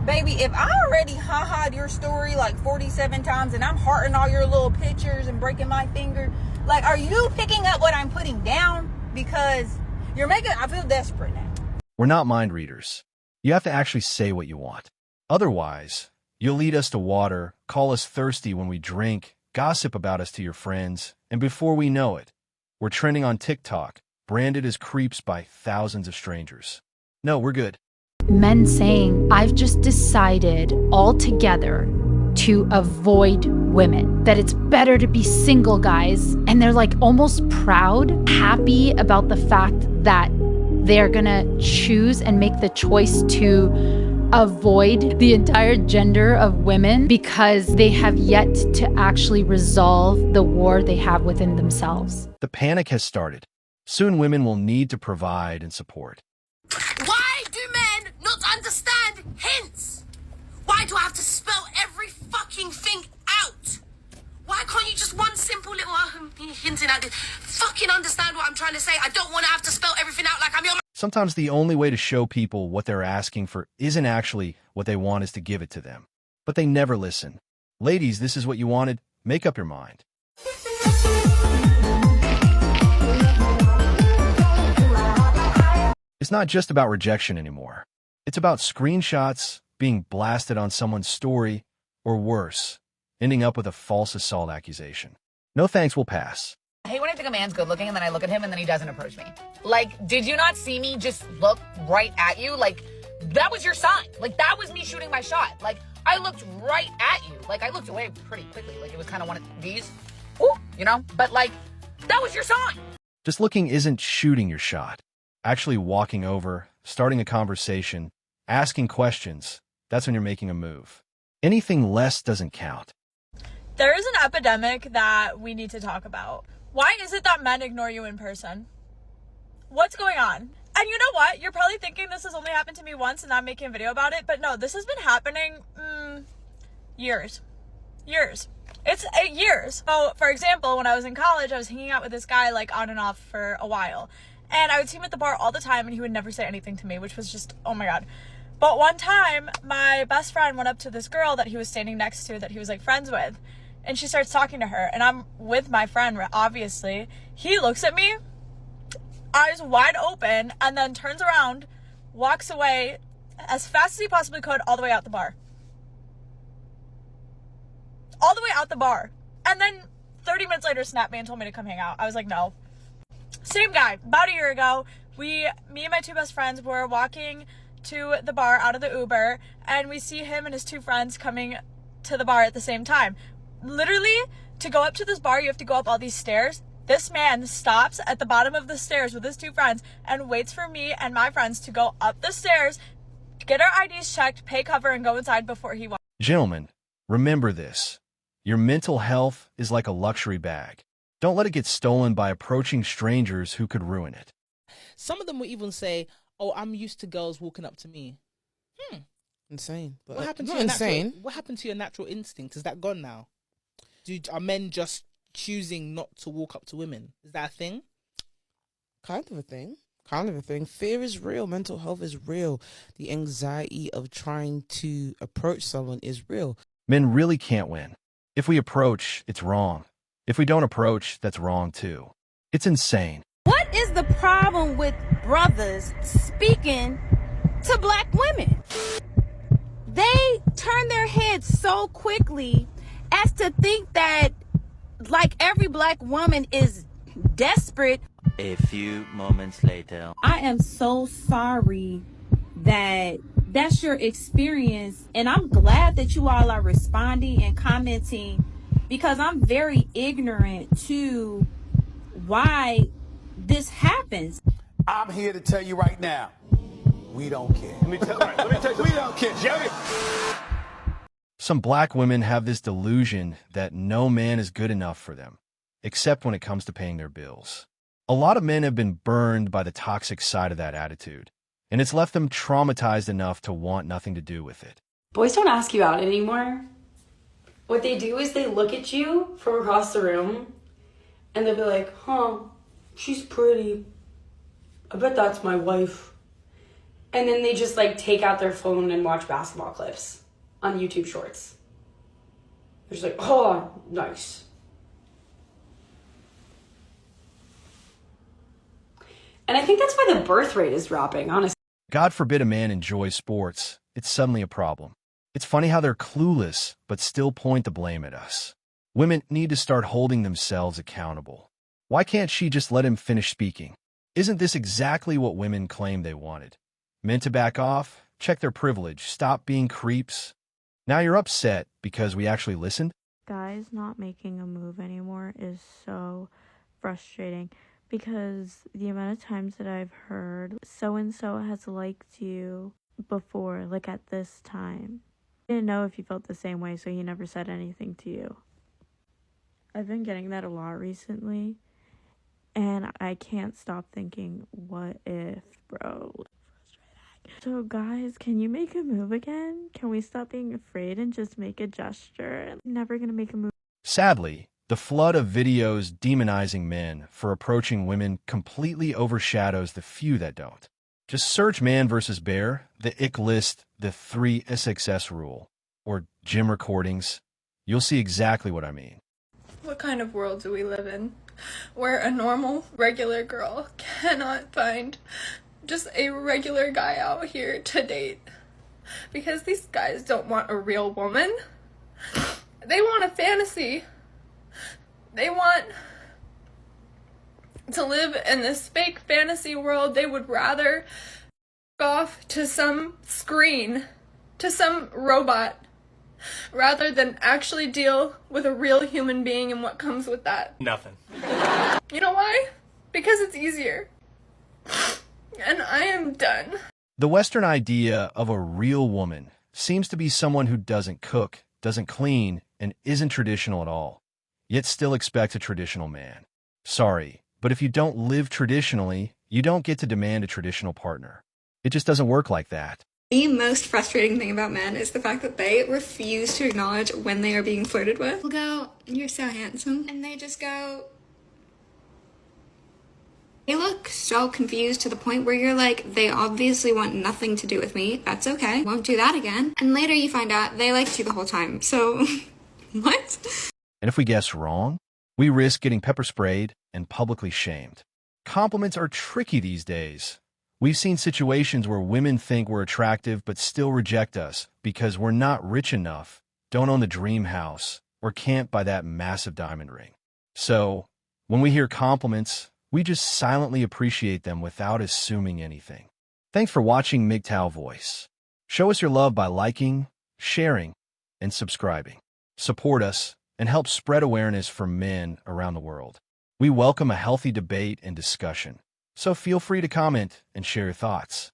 Baby, if I already ha-ha'd your story like 47 times and I'm hearting all your little pictures and breaking my finger, like, are you picking up what I'm putting down? Because I feel desperate now. We're not mind readers. You have to actually say what you want. Otherwise, you'll lead us to water, call us thirsty when we drink, gossip about us to your friends, and before we know it, we're trending on TikTok, branded as creeps by thousands of strangers. No, we're good. Men saying, I've just decided altogether to avoid women, that it's better to be single, guys. And they're like almost proud, happy about the fact that they're gonna choose and make the choice to avoid the entire gender of women because they have yet to actually resolve the war they have within themselves. The panic has started. Soon women will need to provide and support. Why do men not understand hints? Why do I have to spell every fucking thing out? Why can't you just one simple little hinting at this? Fucking understand what I'm trying to say. I don't want to have to spell everything out like I'm your... Sometimes the only way to show people what they're asking for isn't actually what they want is to give it to them. But they never listen. Ladies, this is what you wanted. Make up your mind. It's not just about rejection anymore. It's about screenshots, being blasted on someone's story, or worse, ending up with a false assault accusation. No thanks will pass. I hate when I think a man's good looking and then I look at him and then he doesn't approach me. Like, did you not see me just look right at you? Like, that was your sign. Like, that was me shooting my shot. Like, I looked right at you. Like, I looked away pretty quickly. Like, it was kind of one of these, ooh, you know? But, like, that was your sign. Just looking isn't shooting your shot. Actually walking over, starting a conversation, asking questions, that's when you're making a move. Anything less doesn't count. There is an epidemic that we need to talk about. Why is it that men ignore you in person? What's going on? And you know what? You're probably thinking this has only happened to me once and I'm making a video about it. But no, this has been happening years. It's years. So, for example, when I was in college, I was hanging out with this guy like on and off for a while. And I would see him at the bar all the time and he would never say anything to me, which was just, oh my God. But one time, my best friend went up to this girl that he was standing next to that he was like friends with. And she starts talking to her. And I'm with my friend, obviously. He looks at me, eyes wide open, and then turns around, walks away as fast as he possibly could all the way out the bar. All the way out the bar. And then 30 minutes later snapped me and told me to come hang out. I was like, no. Same guy. About a year ago, me and my two best friends were walking to the bar out of the Uber, and we see him and his two friends coming to the bar at the same time. Literally, to go up to this bar, you have to go up all these stairs. This man stops at the bottom of the stairs with his two friends and waits for me and my friends to go up the stairs, get our IDs checked, pay cover, and go inside before he walks. Gentlemen, remember this. Your mental health is like a luxury bag. Don't let it get stolen by approaching strangers who could ruin it. Some of them will even say, oh, I'm used to girls walking up to me. Insane. But What happened to not your insane. What happened to your natural instinct? Is that gone now? Are men just choosing not to walk up to women? Is that a thing? Kind of a thing. Fear is real. Mental health is real. The anxiety of trying to approach someone is real. Men really can't win. If we approach, it's wrong. If we don't approach, that's wrong too. It's insane. What is the problem with brothers speaking to black women? They turn their heads so quickly as to think that like every black woman is desperate. A few moments later. I am so sorry that that's your experience, and I'm glad that you all are responding and commenting because I'm very ignorant to why this happens. I'm here to tell you right now, we don't care. Let me tell you, we don't care. Jerry. Some black women have this delusion that no man is good enough for them, except when it comes to paying their bills. A lot of men have been burned by the toxic side of that attitude, and it's left them traumatized enough to want nothing to do with it. Boys don't ask you out anymore. What they do is they look at you from across the room and they'll be like, huh, she's pretty. I bet that's my wife. And then they just like take out their phone and watch basketball clips on YouTube Shorts. They're just like, oh, nice. And I think that's why the birth rate is dropping, honestly. God forbid a man enjoys sports. It's suddenly a problem. It's funny how they're clueless, but still point the blame at us. Women need to start holding themselves accountable. Why can't she just let him finish speaking? Isn't this exactly what women claim they wanted? Men to back off, check their privilege, stop being creeps. Now you're upset because we actually listened? Guys not making a move anymore is so frustrating because the amount of times that I've heard so-and-so has liked you before, like at this time. I didn't know if you felt the same way, so he never said anything to you. I've been getting that a lot recently, and I can't stop thinking, what if, bro? So guys, can you make a move again? Can we stop being afraid and just make a gesture? I'm never gonna make a move. Sadly, the flood of videos demonizing men for approaching women completely overshadows the few that don't. Just search man versus bear, the ick list, the 3 SXS rule, or gym recordings. You'll see exactly what I mean. What kind of world do we live in where a normal, regular girl cannot find just a regular guy out here to date? Because these guys don't want a real woman. They want a fantasy. They want to live in this fake fantasy world. They would rather go off to some screen, to some robot, rather than actually deal with a real human being and what comes with that. Nothing. You know why? Because it's easier. And I am done. The Western idea of a real woman seems to be someone who doesn't cook, doesn't clean, and isn't traditional at all, yet still expects a traditional man. Sorry, but if you don't live traditionally, you don't get to demand a traditional partner. It just doesn't work like that. The most frustrating thing about men is the fact that they refuse to acknowledge when they are being flirted with. We'll go, you're so handsome. And they just go... They look so confused to the point where you're like, they obviously want nothing to do with me. That's okay. Won't do that again. And later you find out they liked you the whole time. So, what? And if we guess wrong, we risk getting pepper sprayed and publicly shamed. Compliments are tricky these days. We've seen situations where women think we're attractive but still reject us because we're not rich enough, don't own the dream house, or can't buy that massive diamond ring. So, when we hear compliments, we just silently appreciate them without assuming anything. Thanks for watching MGTOW Voice. Show us your love by liking, sharing, and subscribing. Support us and help spread awareness for men around the world. We welcome a healthy debate and discussion, so feel free to comment and share your thoughts.